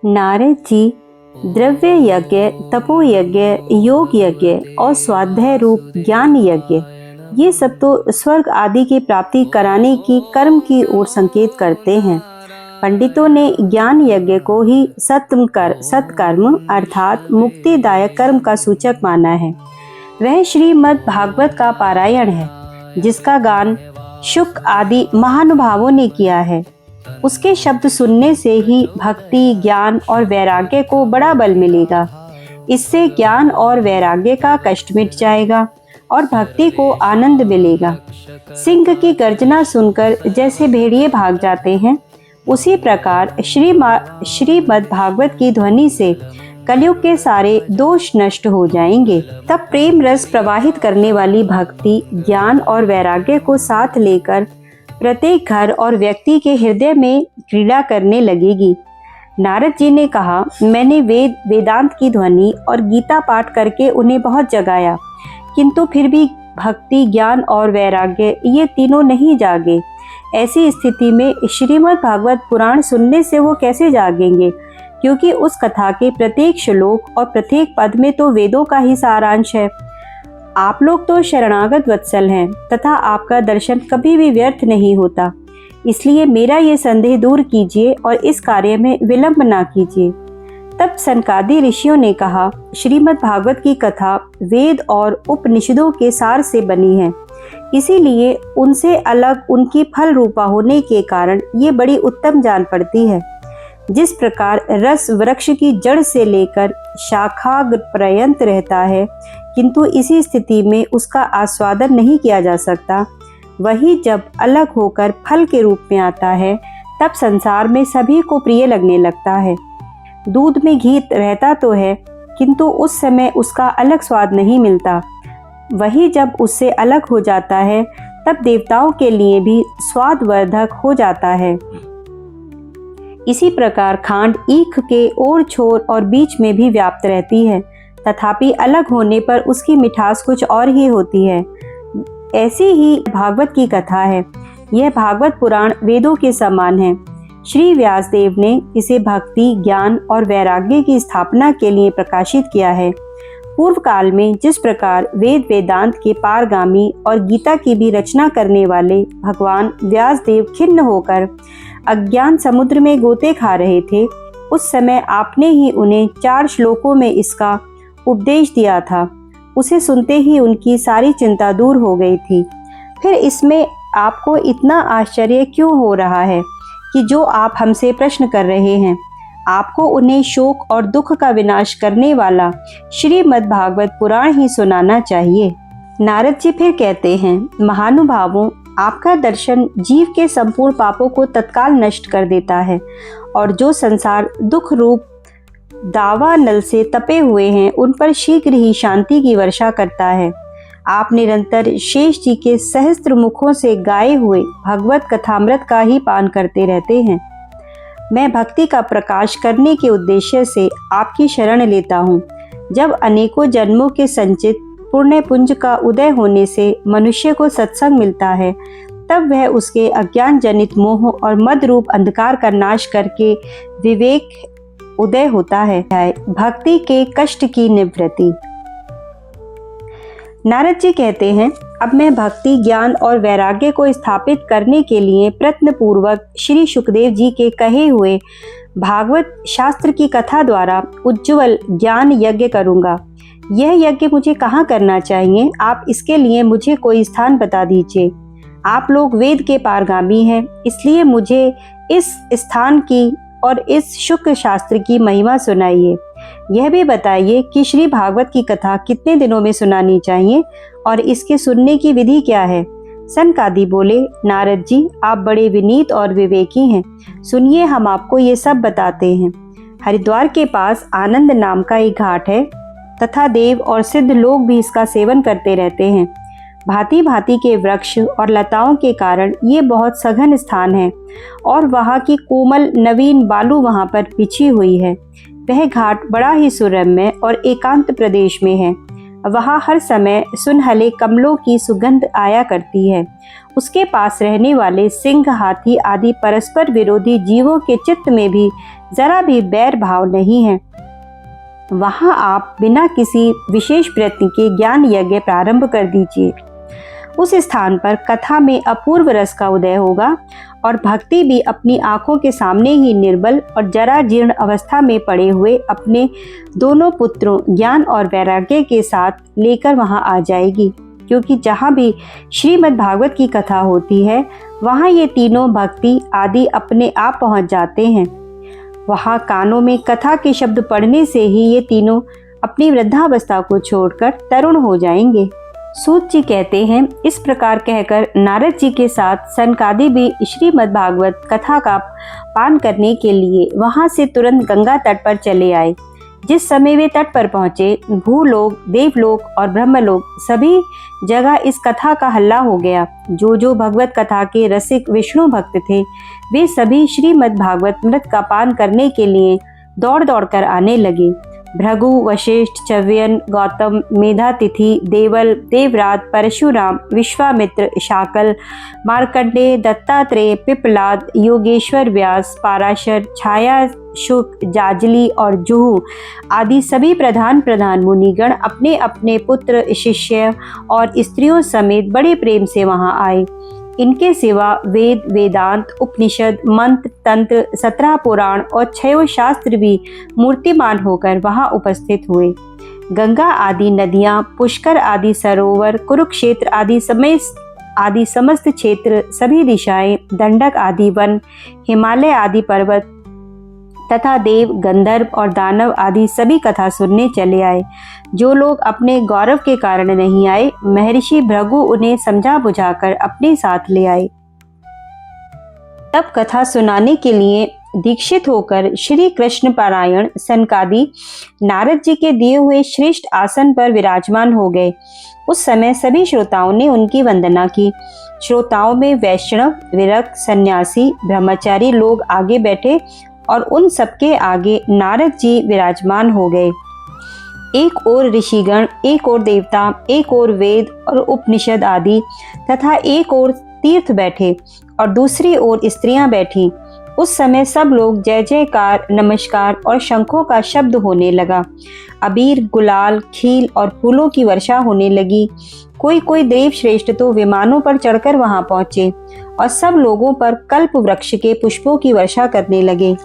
नारद जी द्रव्य यज्ञ, तपो यज्ञ, योग यज्ञ और स्वाध्याय रूप ज्ञान यज्ञ, ये सब तो स्वर्ग आदि की प्राप्ति कराने की कर्म की ओर संकेत करते हैं। पंडितों ने ज्ञान यज्ञ को ही सत्कर्म अर्थात मुक्तिदायक कर्म का सूचक माना है। वह श्रीमद् भागवत का पारायण है, जिसका गान शुक आदि महानुभावों ने किया है। उसके शब्द सुनने से ही भक्ति, ज्ञान और वैराग्य को बड़ा बल मिलेगा। इससे ज्ञान और वैराग्य का कष्ट मिट जाएगा और भक्ति को आनंद मिलेगा। सिंह की गर्जना सुनकर जैसे भेड़िए भाग जाते हैं, उसी प्रकार श्रीमद् भागवत की ध्वनि से कलयुग के सारे दोष नष्ट हो जाएंगे। तब प्रेम रस प्रवाहित करने वाली भक्ति, ज्ञान और वैराग्य को साथ लेकर प्रत्येक घर और व्यक्ति के हृदय में क्रीड़ा करने लगेगी। नारद जी ने कहा, मैंने वेदांत की ध्वनि और गीता पाठ करके उन्हें बहुत जगाया, किंतु फिर भी भक्ति, ज्ञान और वैराग्य ये तीनों नहीं जागे। ऐसी स्थिति में श्रीमद् भागवत पुराण सुनने से वो कैसे जागेंगे? क्योंकि उस कथा के प्रत्येक श्लोक और प्रत्येक पद में तो वेदों का ही सारांश है। आप लोग तो शरणागत वत्सल हैं तथा आपका दर्शन कभी भी व्यर्थ नहीं होता। इसलिए मेरा ये संदेह दूर कीजिए और इस कार्य में विलंब ना कीजिए। तब सनकादि ऋषियों ने कहा, श्रीमद् भागवत की कथा वेद और उपनिषदों के सार से बनी है, इसीलिए उनसे अलग उनकी फल रूपा होने के कारण ये बड़ी उत्तम जान पड़ती है। जिस प्रकार रस वृक्ष की जड़ से लेकर शाखा पर्यंत रहता है, किंतु इसी स्थिति में उसका आस्वादन नहीं किया जा सकता, वही जब अलग होकर फल के रूप में आता है, तब संसार में सभी को प्रिय लगने लगता है। दूध में घी रहता तो है, किंतु उस समय उसका अलग स्वाद नहीं मिलता। वही जब उससे अलग हो जाता है, तब देवताओं के लिए भी स्वादवर्धक हो जाता है। इसी प्रकार खांड ईख के ओर छोर और बीच में भी व्याप्त रहती है, तथापि अलग होने पर उसकी मिठास कुछ और ही होती है। ऐसी ही भागवत की कथा है। यह भागवत पुराण वेदों के समान है। श्री व्यासदेव ने इसे भक्ति, ज्ञान और वैराग्य की स्थापना के लिए प्रकाशित किया है। पूर्व काल में जिस प्रकार वेद वेदांत के पारगामी और गीता की भी रचना करने वाले भगवान व्यासदेव खिन्न होकर अज्ञान समुद्र में गोते खा रहे थे, उस समय आपने ही उन्हें 4 श्लोकों में इसका उपदेश दिया था। उसे सुनते ही उनकी सारी चिंता दूर हो गई थी। फिर इसमें आपको इतना आश्चर्य क्यों हो रहा है कि जो आप हमसे प्रश्न कर रहे हैं? आपको उन्हें शोक और दुख का विनाश करने वाला श्रीमद् भागवत पुराण ही सुनाना चाहिए। नारद जी फिर कहते हैं, महानुभावों, आपका दर्शन जीव के संपूर्ण पापों को तत्काल नष्ट कर देता है और जो संसार दुख रूप दावा नल से तपे हुए हैं, उन पर शीघ्र ही शांति की वर्षा करता है। आप निरंतर शेष जी के सहस्त्र मुखों से गाए हुए भगवत कथामृत का ही पान करते रहते हैं। मैं भक्ति का प्रकाश करने के उद्देश्य से आपकी शरण लेता हूँ। जब अनेकों जन्मों के संचित पुण्य पुंज का उदय होने से मनुष्य को सत्संग मिलता है, तब वह उसके अज्ञान जनित मोह और मद रूप अंधकार का नाश करके विवेक उदय होता है। भक्ति के कष्ट की निवृत्ति। नारद जी कहते हैं, अब मैं भक्ति, ज्ञान और वैराग्य को स्थापित करने के लिए प्रयत्न पूर्वक श्री सुखदेव जी के कहे हुए भागवत शास्त्र की कथा द्वारा उज्ज्वल ज्ञान यज्ञ करूंगा। यह यज्ञ मुझे कहाँ करना चाहिए? आप इसके लिए मुझे कोई स्थान बता दीजिए। आप लोग वेद के पारगामी हैं, इसलिए मुझे इस स्थान की और इस शुक्र शास्त्र की महिमा सुनाइए। यह भी बताइए कि श्री भागवत की कथा कितने दिनों में सुनानी चाहिए और इसके सुनने की विधि क्या है? सनकादि बोले, नारद जी, आप बड़े विनीत और विवेकी हैं। सुनिए, हम आपको ये सब बताते हैं। हरिद्वार के पास आनंद नाम का एक घाट है तथा देव और सिद्ध लोग भी इसका सेवन करते रहते हैं। भांति भांति के वृक्ष और लताओं के कारण ये बहुत सघन स्थान है और वहाँ की कोमल नवीन बालू वहाँ पर बिछी हुई है। वह घाट बड़ा ही सुरम्य और एकांत प्रदेश में है। वहाँ हर समय सुनहले कमलों की सुगंध आया करती है। उसके पास रहने वाले सिंह, हाथी आदि परस्पर विरोधी जीवों के चित्त में भी जरा भी बैर भाव नहीं है। वहां आप बिना किसी विशेष प्रयत्न के ज्ञान यज्ञ प्रारंभ कर दीजिए। उस स्थान पर कथा में अपूर्व रस का उदय होगा और भक्ति भी अपनी आंखों के सामने ही निर्बल और जरा जीर्ण अवस्था में पड़े हुए अपने दोनों पुत्रों ज्ञान और वैराग्य के साथ लेकर वहां आ जाएगी। क्योंकि जहाँ भी श्रीमद् भागवत की कथा होती है वहाँ ये तीनों भक्ति आदि अपने आप पहुँच जाते हैं। वहाँ कानों में कथा के शब्द पढ़ने से ही ये तीनों अपनी वृद्धावस्था को छोड़कर तरुण हो जाएंगे। सूत जी कहते हैं, इस प्रकार कहकर नारद जी के साथ सनकादि भी श्रीमद् भागवत कथा का पान करने के लिए वहाँ से तुरंत गंगा तट पर चले आए। जिस समय वे तट पर पहुंचे, भूलोक, देवलोक और ब्रह्मलोक सभी जगह इस कथा का हल्ला हो गया। जो भगवत कथा के रसिक विष्णु भक्त थे वे सभी श्रीमद् भागवत मृत का पान करने के लिए दौड़ दौड़ कर आने लगे। भृगु, वशिष्ठ, च्यवन, गौतम, मेधातिथि, देवल, देवराज, परशुराम, विश्वामित्र, शाकल, मार्कंडेय, दत्तात्रेय, पिपलाद, योगेश्वर व्यास, पाराशर, छाया, शुक, जाजली और जुहू आदि सभी प्रधान मुनिगण अपने अपने पुत्र, शिष्य और स्त्रियों समेत बड़े प्रेम से वहां आए। इनके सिवा वेद, वेदांत, उपनिषद, मंत्र, तंत्र, 17 पुराण और 6 शास्त्र भी मूर्तिमान होकर वहां उपस्थित हुए। गंगा आदि नदियां, पुष्कर आदि सरोवर, कुरुक्षेत्र आदि समस्त क्षेत्र, सभी दिशाएं, दंडक आदि वन, हिमालय आदि पर्वत तथा देव, गंधर्व और दानव आदि सभी कथा सुनने चले आए। जो लोग अपने गौरव के कारण नहीं आए, महर्षि भृगु उन्हें समझा बुझाकर अपने साथ ले आए। तब कथा सुनाने के लिए दीक्षित होकर श्री कृष्ण पारायण सनकादि नारद जी के दिए हुए श्रेष्ठ आसन पर विराजमान हो गए। उस समय सभी श्रोताओं ने उनकी वंदना की। श्रोताओं में वैष्णव, विरक्त, सन्यासी, ब्रह्मचारी लोग आगे बैठे और उन सबके आगे नारद जी विराजमान हो गए। एक ओर ऋषिगण, एक ओर देवता, एक ओर वेद और उपनिषद आदि तथा एक ओर तीर्थ बैठे और दूसरी ओर स्त्रियां बैठी। उस समय सब लोग जय जयकार, नमस्कार और शंखों का शब्द होने लगा। अबीर, गुलाल, खील और फूलों की वर्षा होने लगी। कोई देव श्रेष्ठ तो विमानों पर चढ़कर वहां पहुंचे और सब लोगों पर कल्प वृक्ष के पुष्पों की वर्षा करने लगे।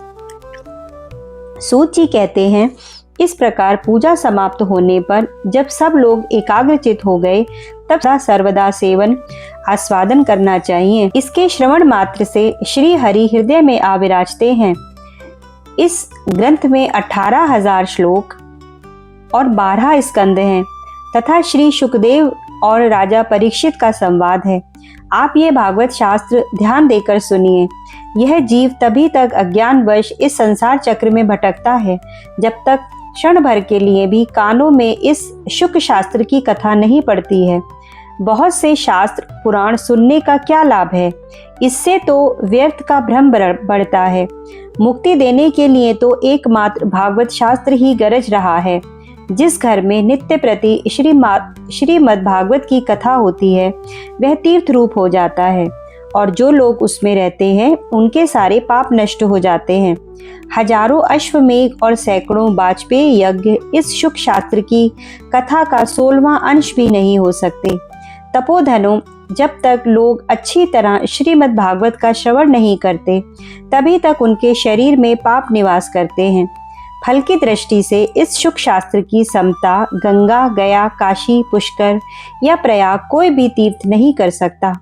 सूत जी कहते हैं, इस प्रकार पूजा समाप्त होने पर जब सब लोग एकाग्रचित हो गए तब सर्वदा सेवन आस्वादन करना चाहिए। इसके श्रवण मात्र से श्री हरि हृदय में आ विराजते हैं। इस ग्रंथ में 18,000 श्लोक और 12 स्कंद हैं तथा श्री शुकदेव और राजा परीक्षित का संवाद है। आप ये भागवत शास्त्र ध्यान देकर सुनिए। यह जीव तभी तक अज्ञानवश इस संसार चक्र में भटकता है जब तक क्षण भर के लिए भी कानों में इस शुक शास्त्र की कथा नहीं पड़ती है। बहुत से शास्त्र पुराण सुनने का क्या लाभ है? इससे तो व्यर्थ का भ्रम बढ़ता है। मुक्ति देने के लिए तो एकमात्र भागवत शास्त्र ही गरज रहा है। जिस घर में नित्य प्रति श्रीमद् भागवत की कथा होती है वह तीर्थ रूप हो जाता है और जो लोग उसमें रहते हैं उनके सारे पाप नष्ट हो जाते हैं। हजारों अश्वमेघ और सैकड़ों वाजपेयी यज्ञ इस शुक शास्त्र की कथा का 16वां अंश भी नहीं हो सकते। तपोधनों, जब तक लोग अच्छी तरह श्रीमद् भागवत का श्रवण नहीं करते तभी तक उनके शरीर में पाप निवास करते हैं। फल की दृष्टि से इस शुक शास्त्र की समता गंगा, गया, काशी, पुष्कर या प्रयाग कोई भी तीर्थ नहीं कर सकता।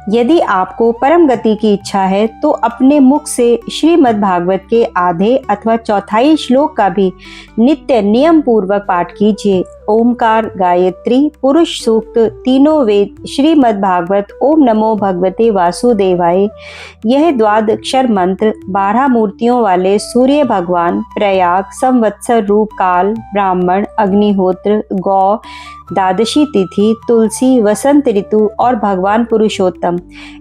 यदि आपको परम गति की इच्छा है तो अपने मुख से श्रीमद् भागवत के आधे अथवा चौथाई श्लोक का भी नित्य नियम पूर्वक पाठ कीजिए। ओमकार, गायत्री, पुरुष सूक्त, तीनों वेद, श्रीमद् भागवत, ओम नमो भगवते वासुदेवाय, यह द्वादक्षर मंत्र 12 मूर्तियों वाले सूर्य भगवान, प्रयाग, संवत्सर रूप काल, ब्राह्मण, अग्निहोत्र, गौ, द्वादशी तिथि, तुलसी, वसंत ऋतु और भगवान पुरुषोत्तम,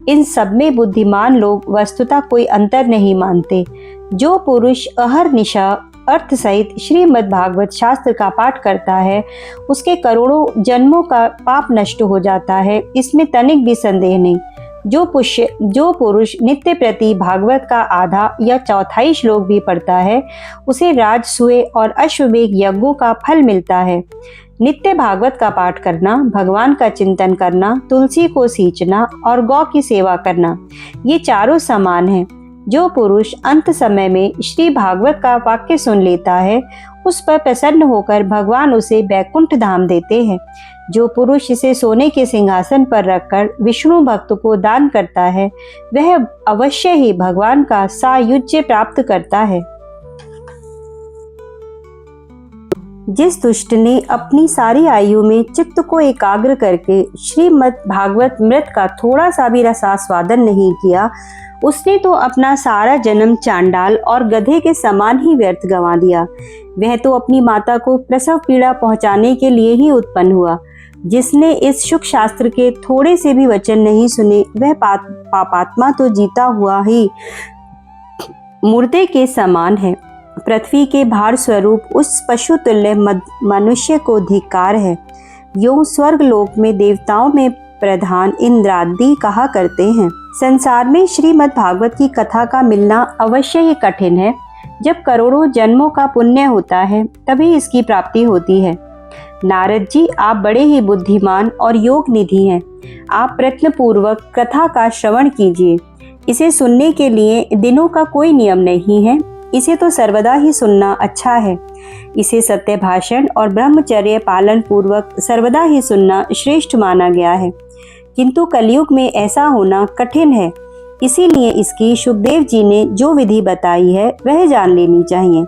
इन सब में बुद्धिमान लोग वस्तुतः कोई अंतर नहीं मानते। जो पुरुष अहर्निशा अर्थ सहित श्रीमद् भागवत शास्त्र का पाठ करता है उसके करोड़ों जन्मों का पाप नष्ट हो जाता है, इसमें तनिक भी संदेह नहीं। जो पुरुष नित्य प्रति भागवत का आधा या चौथाई श्लोक भी पढ़ता है, उसे राजसूय और अश्वमेध यज्ञों का फल मिलता है। नित्य भागवत का पाठ करना, भगवान का चिंतन करना, तुलसी को सींचना और गौ की सेवा करना, ये चारों समान हैं। जो पुरुष अंत समय में श्री भागवत का वाक्य सुन लेता है, उस पर प्रसन्न होकर भगवान उसे बैकुंठ धाम देते हैं। जो पुरुष इसे सोने के सिंहासन पर रखकर विष्णु भक्त को दान करता है, वह अवश्य ही भगवान का सायुज्य प्राप्त करता है। जिस दुष्ट ने अपनी सारी आयु में चित्त को एकाग्र करके श्रीमद् भागवत मृत का थोड़ा सा भी रसास्वादन नहीं किया, उसने तो अपना सारा जन्म चांडाल और गधे के समान ही व्यर्थ गंवा दिया। वह तो अपनी माता को प्रसव पीड़ा पहुंचाने के लिए ही उत्पन्न हुआ। जिसने इस शुक शास्त्र के थोड़े से भी वचन नहीं सुने, वह पापात्मा तो जीता हुआ ही मुर्दे के समान है। पृथ्वी के भार स्वरूप उस पशु तुल्य मनुष्य को धिक्कार है। यूं स्वर्ग लोक में देवताओं में प्रधान इंद्रादि कहा करते हैं। संसार में श्रीमद् भागवत की कथा का मिलना अवश्य ही कठिन है। जब करोड़ों जन्मों का पुण्य होता है, तभी इसकी प्राप्ति होती है। नारद जी, आप बड़े ही बुद्धिमान और योग निधि हैं। आप प्रयत्न पूर्वक कथा का श्रवण कीजिए। इसे सुनने के लिए दिनों का कोई नियम नहीं है। इसे तो सर्वदा ही सुनना अच्छा है। इसे सत्य भाषण और ब्रह्मचर्य पालन पूर्वक सर्वदा ही सुनना श्रेष्ठ माना गया है। किंतु कलयुग में ऐसा होना कठिन है। इसीलिए इसकी सुखदेव जी ने जो विधि बताई है, वह जान लेनी चाहिए।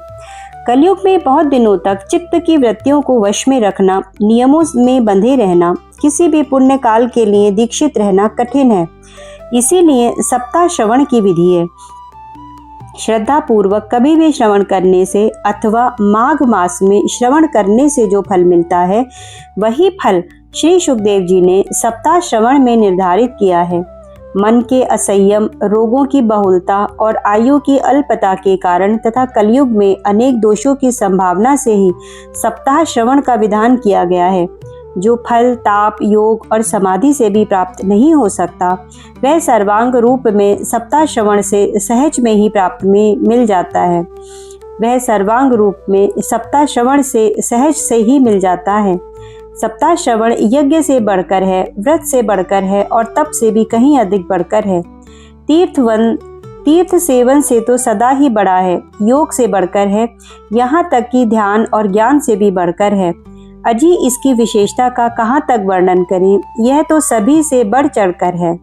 कलयुग में बहुत दिनों तक चित्त की वृत्तियों को वश में रखना, नियमों में बंधे रहना, किसी भी पुण्य काल के लिए दीक्षित रहना कठिन है। इसीलिए सप्ताह श्रवण की विधि है। श्रद्धा पूर्वक कभी भी श्रवण करने से अथवा माघ मास में श्रवण करने से जो फल मिलता है, वही फल श्री सुखदेव जी ने सप्ताह श्रवण में निर्धारित किया है। मन के असंयम, रोगों की बहुलता और आयु की अल्पता के कारण तथा कलयुग में अनेक दोषों की संभावना से ही सप्ताह श्रवण का विधान किया गया है। जो फल ताप, योग और समाधि से भी प्राप्त नहीं हो सकता, वह सर्वांग रूप में सप्ताह श्रवण से सहज में ही प्राप्त में मिल जाता है। वह सर्वांग रूप में सप्ताह श्रवण से सहज से ही मिल जाता है। सप्ताह श्रवण यज्ञ से बढ़कर है, व्रत से बढ़कर है और तप से भी कहीं अधिक बढ़कर है। तीर्थ सेवन से तो सदा ही बड़ा है, योग से बढ़कर है, यहाँ तक कि ध्यान और ज्ञान से भी बढ़कर है। अजी इसकी विशेषता का कहाँ तक वर्णन करें, यह तो सभी से बढ़ चढ़कर है।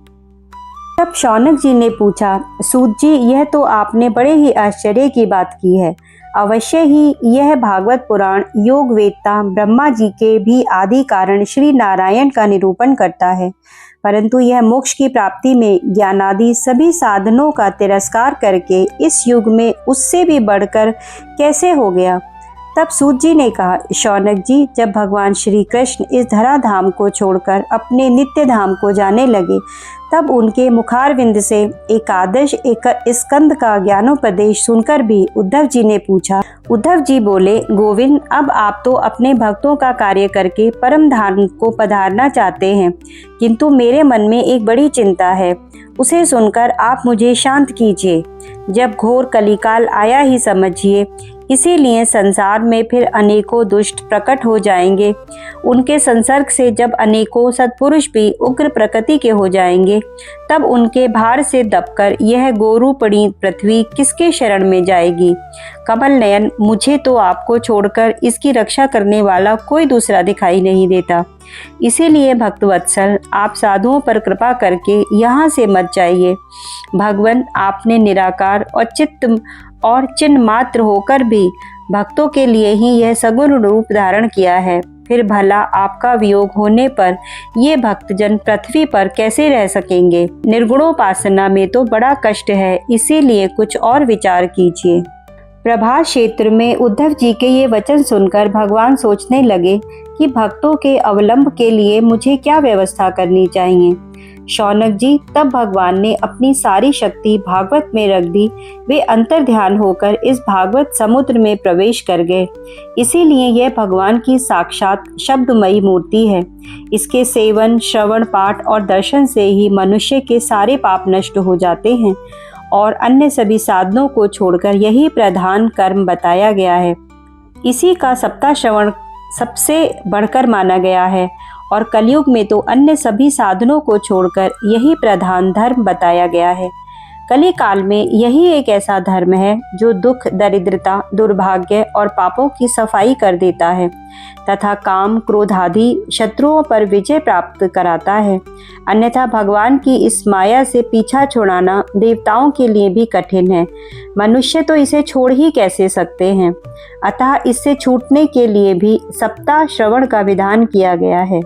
तब शौनक जी ने पूछा, सूत जी, यह तो आपने बड़े ही आश्चर्य की बात की है। अवश्य ही यह भागवत पुराण योग वेत्ता ब्रह्मा जी के भी आदि कारण श्री नारायण का निरूपण करता है, परंतु यह मोक्ष की प्राप्ति में ज्ञानादि सभी साधनों का तिरस्कार करके इस युग में उससे भी बढ़कर कैसे हो गया। तब सूत जी ने कहा, शौनक जी, जब भगवान श्री कृष्ण इस धराधाम को छोड़कर अपने नित्य धाम को जाने लगे, तब उनके मुखारविंद से एकादश स्कंद का ज्ञानोपदेश सुनकर भी उद्धव जी ने पूछा। उद्धव जी बोले, गोविंद, अब आप तो अपने भक्तों का कार्य करके परम धाम को पधारना चाहते हैं, किंतु मेरे मन में एक बड़ी चिंता है। उसे सुनकर आप मुझे शांत कीजिए। जब घोर कलिकाल आया ही समझिए, इसीलिए संसार में फिर अनेकों दुष्ट प्रकट हो जाएंगे। उनके संसर्ग से जब अनेकों सत्पुरुष भी उग्र प्रकृति के हो जाएंगे, तब उनके भार से दबकर यह गोरूपणी पृथ्वी किसके शरण में जाएगी। कमल नयन, मुझे तो आपको छोड़कर इसकी रक्षा करने वाला कोई दूसरा दिखाई नहीं देता। इसीलिए भक्तवत्सल, आप साधुओं पर कृपा करके यहाँ से मत जाइए। भगवान, आपने निराकार और चिन्ह मात्र होकर भी भक्तों के लिए ही यह सगुण रूप धारण किया है। फिर भला आपका वियोग होने पर ये भक्तजन पृथ्वी पर कैसे रह सकेंगे। निर्गुणोपासना में तो बड़ा कष्ट है, इसीलिए कुछ और विचार कीजिए। प्रभास क्षेत्र में उद्धव जी के ये वचन सुनकर भगवान सोचने लगे कि भक्तों के अवलंब के लिए मुझे क्या व्यवस्था करनी चाहिए। शौनक जी, तब भगवान ने अपनी सारी शक्ति भागवत में रख दी। वे अंतर ध्यान होकर इस भागवत समुद्र में प्रवेश कर गए। इसीलिए यह भगवान की साक्षात शब्दमयी मूर्ति है। इसके सेवन, श्रवण, पाठ और दर्शन से ही मनुष्य के सारे पाप नष्ट हो जाते हैं और अन्य सभी साधनों को छोड़कर यही प्रधान कर्म बताया गया है। इसी का सप्ताह श्रवण सबसे बढ़कर माना गया है और कलयुग में तो अन्य सभी साधनों को छोड़कर यही प्रधान धर्म बताया गया है। कली काल में यही एक ऐसा धर्म है जो दुख, दरिद्रता, दुर्भाग्य और पापों की सफाई कर देता है तथा काम, क्रोध आदि शत्रुओं पर विजय प्राप्त कराता है। अन्यथा भगवान की इस माया से पीछा छुड़ाना देवताओं के लिए भी कठिन है। मनुष्य तो इसे छोड़ ही कैसे सकते हैं। अतः इससे छूटने के लिए भी सप्ताह श्रवण का विधान किया गया है।